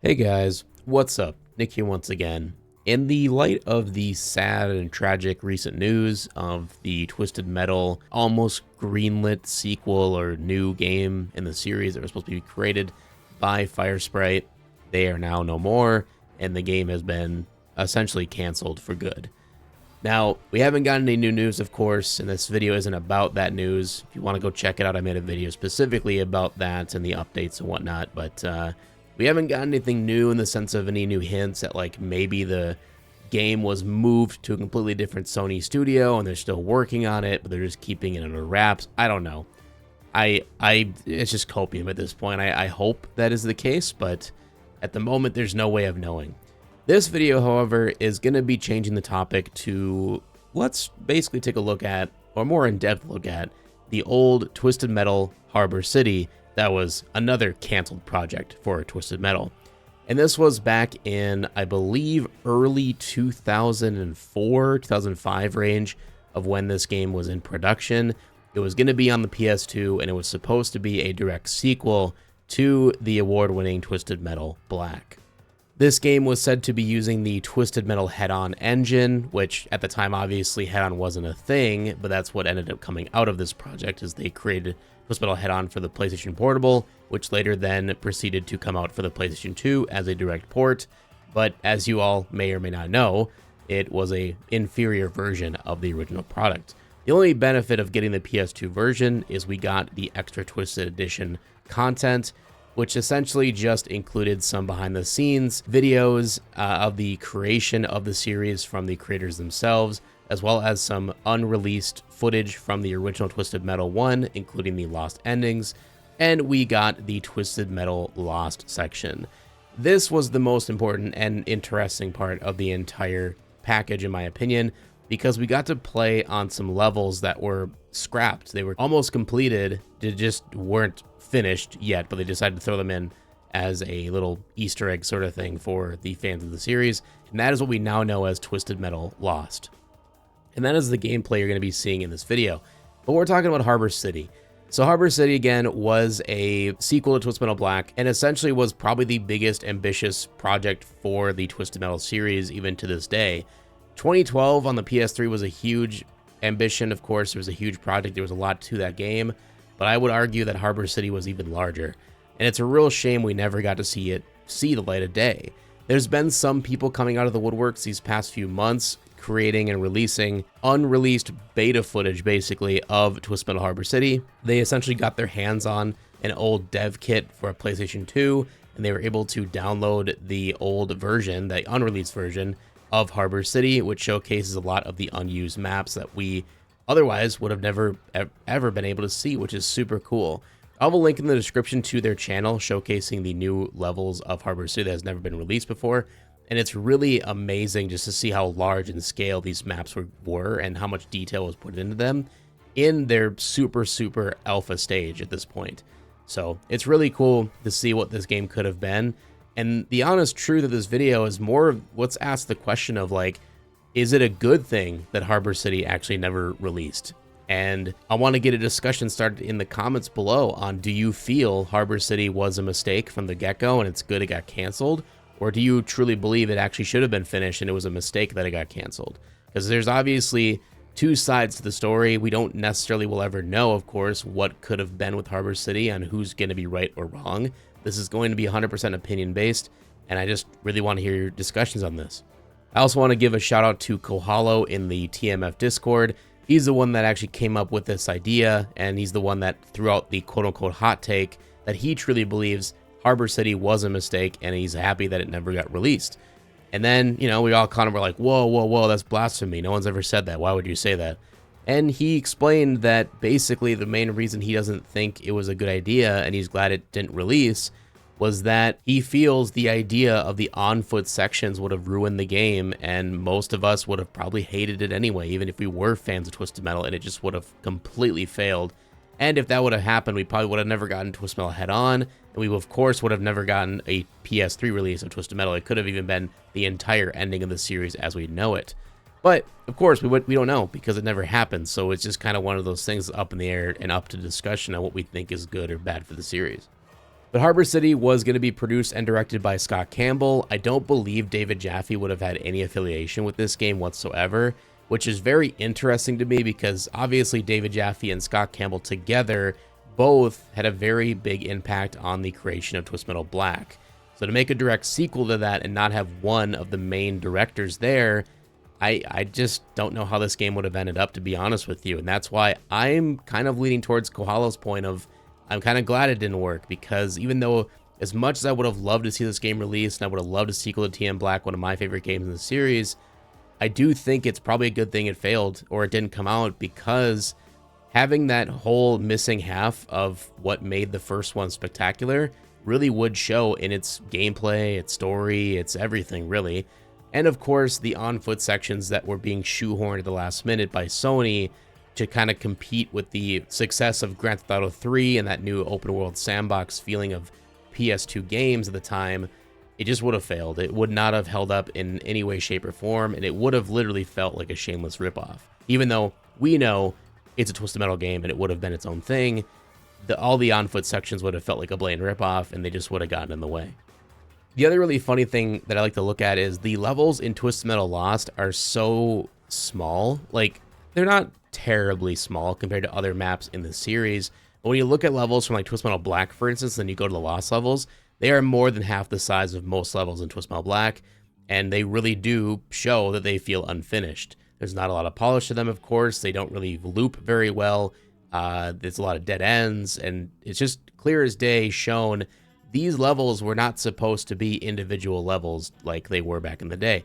Hey guys, what's up? Nick here once again. In the light of the sad and tragic recent news of the Twisted Metal almost greenlit sequel or new game in the series that was supposed to be created by Firesprite, they are now no more, and the game has been essentially canceled for good. Now, we haven't gotten any new news, of course, and this video isn't about that news. If you want to go check it out, I made a video specifically about that and the updates and whatnot, but we haven't gotten anything new in the sense of any new hints at like maybe the game was moved to a completely different Sony studio and they're still working on it, but they're just keeping it under wraps. I don't know. It's just copium at this point. I hope that is the case, but at the moment, there's no way of knowing. This video, however, is going to be changing the topic to let's basically take a look at, or more in-depth look at, the old Twisted Metal Harbor City that was another canceled project for Twisted Metal. And this was back in, I believe, early 2004, 2005 range of when this game was in production. It was going to be on the PS2, and it was supposed to be a direct sequel to the award-winning Twisted Metal Black. This game was said to be using the Twisted Metal Head-On engine, which at the time obviously Head-On wasn't a thing, but that's what ended up coming out of this project is they created Twisted Metal Head-On for the PlayStation Portable, which later then proceeded to come out for the PlayStation 2 as a direct port. But as you all may or may not know, it was a inferior version of the original product. The only benefit of getting the PS2 version is we got the extra Twisted Edition content, which essentially just included some behind the scenes videos of the creation of the series from the creators themselves, as well as some unreleased footage from the original Twisted Metal 1, including the lost endings, and we got the Twisted Metal Lost section. This was the most important and interesting part of the entire package, in my opinion, because we got to play on some levels that were scrapped. They were almost completed, they just weren't finished yet, but they decided to throw them in as a little Easter egg sort of thing for the fans of the series, and that is what we now know as Twisted Metal Lost. And that is the gameplay you're going to be seeing in this video. But we're talking about Harbor City. So Harbor City, again, was a sequel to Twisted Metal Black, and essentially was probably the biggest ambitious project for the Twisted Metal series, even to this day. 2012 on the PS3 was a huge ambition, of course. It was a huge project. There was a lot to that game, but I would argue that Harbor City was even larger. And it's a real shame we never got to see the light of day. There's been some people coming out of the woodworks these past few months, creating and releasing unreleased beta footage, basically, of Twisted Metal Harbor City. They essentially got their hands on an old dev kit for a PlayStation 2, and they were able to download the old version, the unreleased version, of Harbor City, which showcases a lot of the unused maps that we otherwise would have never ever been able to see, which is super cool. I'll have a link in the description to their channel showcasing the new levels of Harbor City that has never been released before, and it's really amazing just to see how large in scale these maps were and how much detail was put into them in their super alpha stage at this point. So it's really cool to see what this game could have been. And the honest truth of this video is more of let's ask the question of like, is it a good thing that Harbor City actually never released? And I want to get a discussion started in the comments below on, do you feel Harbor City was a mistake from the get-go and it's good it got canceled? Or do you truly believe it actually should have been finished and it was a mistake that it got canceled? Because there's obviously two sides to the story. We don't necessarily will ever know, of course, what could have been with Harbor City and who's going to be right or wrong. This is going to be 100% opinion-based, and I just really want to hear your discussions on this. I also want to give a shout-out to Kohalo in the TMF Discord. He's the one that actually came up with this idea, and he's the one that threw out the quote-unquote hot take that he truly believes Harbor City was a mistake, and he's happy that it never got released. And then, you know, we all kind of were like, whoa, that's blasphemy. No one's ever said that. Why would you say that? And he explained that basically the main reason he doesn't think it was a good idea and he's glad it didn't release was that he feels the idea of the on-foot sections would have ruined the game, and most of us would have probably hated it anyway, even if we were fans of Twisted Metal, and it just would have completely failed. And if that would have happened, we probably would have never gotten Twisted Metal Head-On, and we, of course, would have never gotten a PS3 release of Twisted Metal. It could have even been the entire ending of the series as we know it. But, of course, we don't know because it never happened, so it's just kind of one of those things up in the air and up to discussion on what we think is good or bad for the series. But Harbor City was going to be produced and directed by Scott Campbell. I don't believe David Jaffe would have had any affiliation with this game whatsoever, which is very interesting to me because obviously David Jaffe and Scott Campbell together both had a very big impact on the creation of Twist Metal Black. So to make a direct sequel to that and not have one of the main directors there, I just don't know how this game would have ended up, to be honest with you. And that's why I'm kind of leaning towards Koalo's point of I'm kind of glad it didn't work, because even though as much as I would have loved to see this game released and I would have loved a sequel to TM Black, one of my favorite games in the series, I do think it's probably a good thing it failed or it didn't come out, because having that whole missing half of what made the first one spectacular really would show in its gameplay, its story, its everything really. And of course, the on-foot sections that were being shoehorned at the last minute by Sony to kind of compete with the success of Grand Theft Auto 3 and that new open world sandbox feeling of PS2 games at the time, it just would have failed. It would not have held up in any way, shape, or form, and it would have literally felt like a shameless ripoff. Even though we know it's a Twisted Metal game and it would have been its own thing, all the on-foot sections would have felt like a blatant ripoff, and they just would have gotten in the way. The other really funny thing that I like to look at is the levels in Twisted Metal Lost are so small. Like, they're not terribly small compared to other maps in the series, but when you look at levels from like Twisted Metal Black, for instance, then you go to the Lost levels, they are more than half the size of most levels in Twisted Metal Black, and they really do show that they feel unfinished. There's not a lot of polish to them, of course. They don't really loop very well. There's a lot of dead ends, and it's just clear as day shown these levels were not supposed to be individual levels like they were back in the day.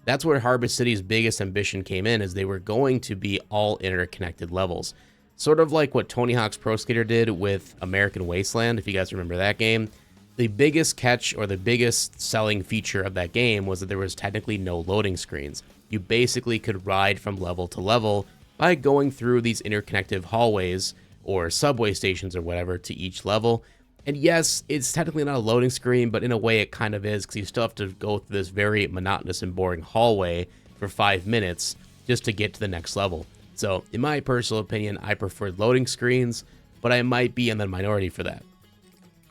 That's where Harbor City's biggest ambition came in, is they were going to be all interconnected levels. Sort of like what Tony Hawk's Pro Skater did with American Wasteland, if you guys remember that game. The biggest catch or the biggest selling feature of that game was that there was technically no loading screens. You basically could ride from level to level by going through these interconnected hallways or subway stations or whatever to each level. And yes, it's technically not a loading screen, but in a way it kind of is, because you still have to go through this very monotonous and boring hallway for 5 minutes just to get to the next level. So in my personal opinion, I preferred loading screens, but I might be in the minority for that.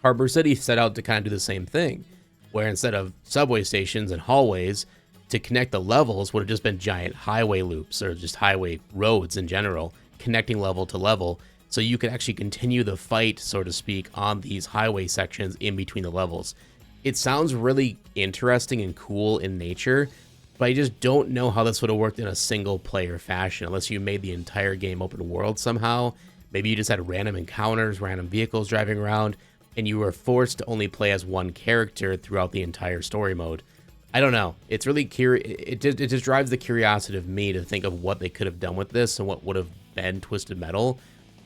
Harbor City set out to kind of do the same thing, where instead of subway stations and hallways, to connect the levels would have just been giant highway loops, or just highway roads in general, connecting level to level, so you could actually continue the fight, so to speak, on these highway sections in between the levels. It sounds really interesting and cool in nature, but I just don't know how this would have worked in a single player fashion, unless you made the entire game open world somehow. Maybe you just had random encounters, random vehicles driving around, and you were forced to only play as one character throughout the entire story mode. I don't know. It's really it just drives the curiosity of me to think of what they could have done with this and what would have been Twisted Metal.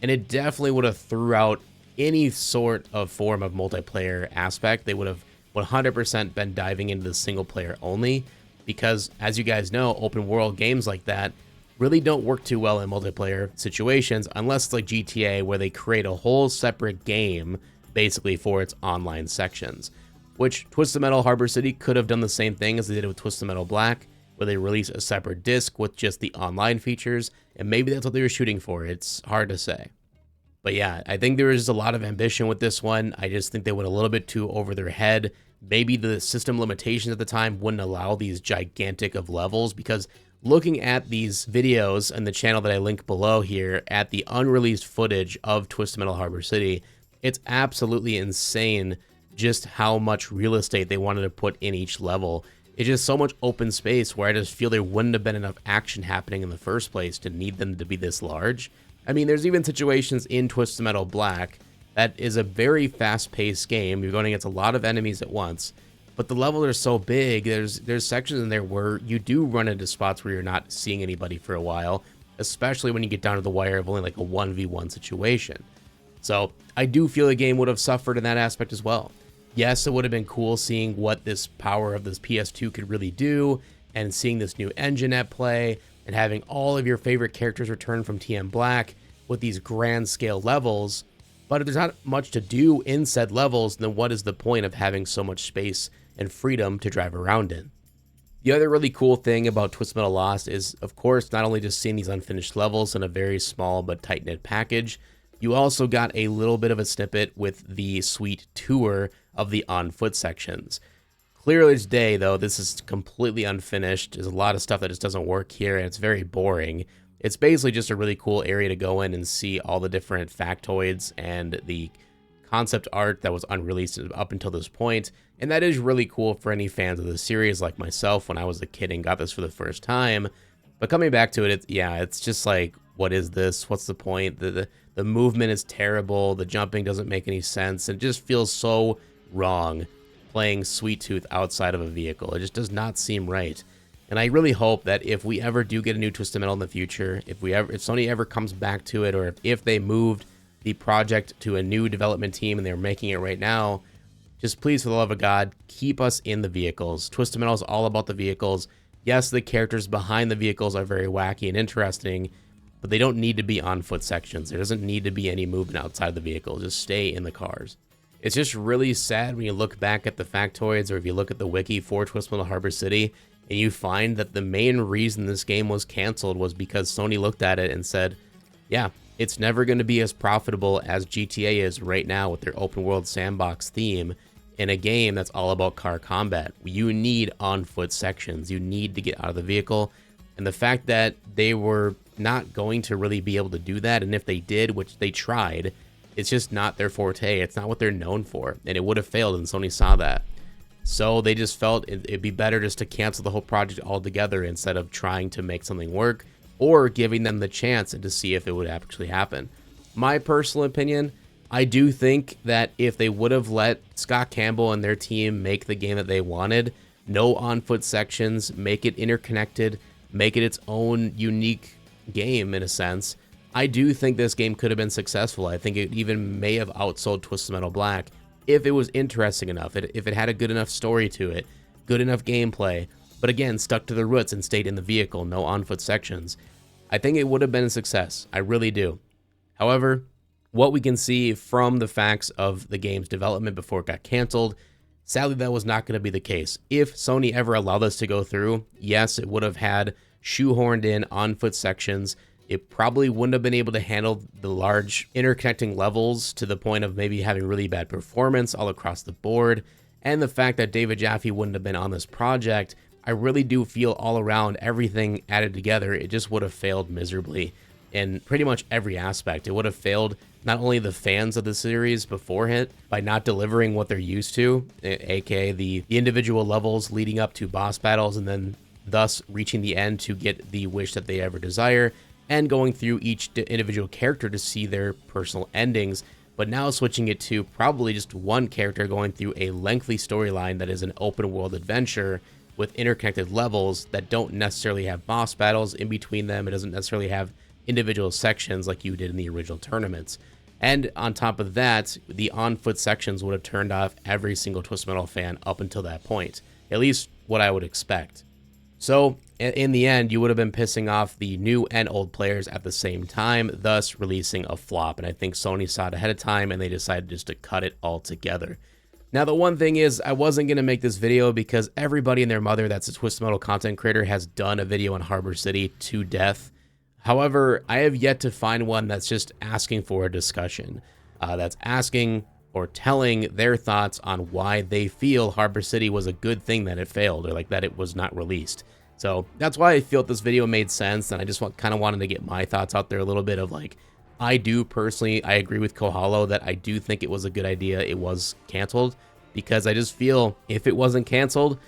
And it definitely would have threw out any sort of form of multiplayer aspect. They would have 100% been diving into the single player only, because as you guys know, open world games like that really don't work too well in multiplayer situations, unless it's like GTA, where they create a whole separate game basically for its online sections. Which Twisted Metal Harbor City could have done the same thing as they did with Twisted Metal Black, where they release a separate disc with just the online features, and maybe that's what they were shooting for. It's hard to say. But yeah, I think there is a lot of ambition with this one. I just think they went a little bit too over their head. Maybe the system limitations at the time wouldn't allow these gigantic of levels, because looking at these videos and the channel that I link below here at the unreleased footage of Twisted Metal Harbor City, it's absolutely insane just how much real estate they wanted to put in each level. It's just so much open space where I just feel there wouldn't have been enough action happening in the first place to need them to be this large. I mean, there's even situations in Twisted Metal Black that is a very fast-paced game. You're going against a lot of enemies at once, but the levels are so big. There's sections in there where you do run into spots where you're not seeing anybody for a while, especially when you get down to the wire of only like a 1v1 situation. So I do feel the game would have suffered in that aspect as well. Yes, it would have been cool seeing what this power of this PS2 could really do, and seeing this new engine at play, and having all of your favorite characters return from TM Black with these grand scale levels. But if there's not much to do in said levels, then what is the point of having so much space and freedom to drive around in? The other really cool thing about Twisted Metal Lost is, of course, not only just seeing these unfinished levels in a very small but tight-knit package, You also got a little bit of a snippet with the sweet tour of the on-foot sections. Clearly as day, though, this is completely unfinished. There's a lot of stuff that just doesn't work here, and it's very boring. It's basically just a really cool area to go in and see all the different factoids and the concept art that was unreleased up until this point, and that is really cool for any fans of the series like myself when I was a kid and got this for the first time. But coming back to it, it's just like, what is this? What's the point? The movement is terrible. The jumping doesn't make any sense. It just feels so wrong playing Sweet Tooth outside of a vehicle. It just does not seem right. And I really hope that if we ever do get a new Twisted Metal in the future, if Sony ever comes back to it, or if they moved the project to a new development team and they're making it right now, just please, for the love of God, keep us in the vehicles. Twisted Metal is all about the vehicles. Yes, the characters behind the vehicles are very wacky and interesting, but they don't need to be on foot sections. There doesn't need to be any movement outside the vehicle. Just stay in the cars. It's just really sad when you look back at the factoids, or if you look at the wiki for Twisted Metal Harbor City, and you find that the main reason this game was canceled was because Sony looked at it and said, yeah, it's never going to be as profitable as GTA is right now with their open world sandbox theme in a game that's all about car combat. You need on-foot sections. You need to get out of the vehicle. And the fact that they were not going to really be able to do that, and if they did, which they tried, it's just not their forte. It's not what they're known for, and it would have failed, and Sony saw that. So they just felt it'd be better just to cancel the whole project altogether instead of trying to make something work or giving them the chance and to see if it would actually happen. My personal opinion, I do think that if they would have let Scott Campbell and their team make the game that they wanted, no on-foot sections, make it interconnected, make it its own unique game in a sense, I do think this game could have been successful. I think it even may have outsold Twisted Metal Black if it was interesting enough, if it had a good enough story to it, good enough gameplay, but again, stuck to the roots and stayed in the vehicle, no on-foot sections. I think it would have been a success. I really do. However, what we can see from the facts of the game's development before it got canceled, sadly, that was not going to be the case. If Sony ever allowed this to go through, yes, it would have had shoehorned in on-foot sections. It probably wouldn't have been able to handle the large interconnecting levels to the point of maybe having really bad performance all across the board. And the fact that David Jaffe wouldn't have been on this project, I really do feel all around everything added together, it just would have failed miserably in pretty much every aspect. It would have failed not only the fans of the series before it by not delivering what they're used to, aka the individual levels leading up to boss battles and then thus reaching the end to get the wish that they ever desire, and going through each individual character to see their personal endings, but now switching it to probably just one character going through a lengthy storyline that is an open world adventure with interconnected levels that don't necessarily have boss battles in between them. It doesn't necessarily have individual sections like you did in the original tournaments. And on top of that, the on-foot sections would have turned off every single Twisted Metal fan up until that point, at least what I would expect. So in the end, you would have been pissing off the new and old players at the same time, thus releasing a flop. And I think Sony saw it ahead of time and they decided just to cut it all together. Now, the one thing is, I wasn't going to make this video because everybody and their mother that's a Twisted Metal content creator has done a video on Harbor City to death. However, I have yet to find one that's just asking for a discussion, that's asking or telling their thoughts on why they feel Harbor City was a good thing that it failed, or like that it was not released. So that's why I feel this video made sense, and I just kind of wanted to get my thoughts out there a little bit of like, I do personally, I agree with Kohalo that I do think it was a good idea it was canceled, because I just feel if it wasn't canceled,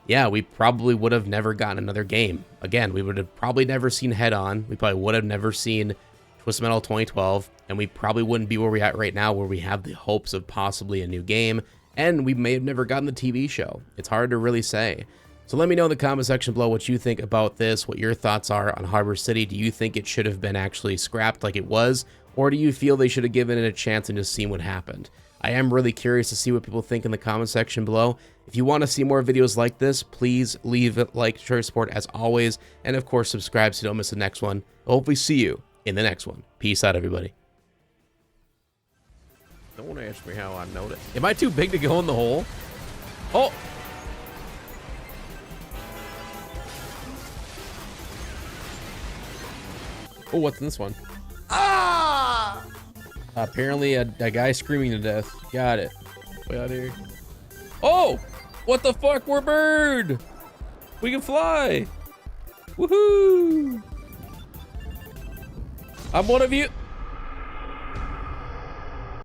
yeah, we probably would have never gotten another game. Again, we would have probably never seen Head On. We probably would have never seen Twisted Metal 2012, and we probably wouldn't be where we're at right now, where we have the hopes of possibly a new game, and we may have never gotten the TV show. It's hard to really say. So let me know in the comment section below what you think about this, what your thoughts are on Harbor City. Do you think it should have been actually scrapped like it was, or do you feel they should have given it a chance and just seen what happened? I am really curious to see what people think in the comment section below. If you want to see more videos like this, please leave a like, share, support as always, and of course subscribe so you don't miss the next one. I'll hopefully see you in the next one. Peace out, everybody. Don't ask me how I know that. Am I too big to go in the hole? Oh! Oh, what's in this one? Ah! Apparently a guy screaming to death. Got it. Way out here. Oh! What the fuck? We're a bird! We can fly! Woohoo! I'm one of you.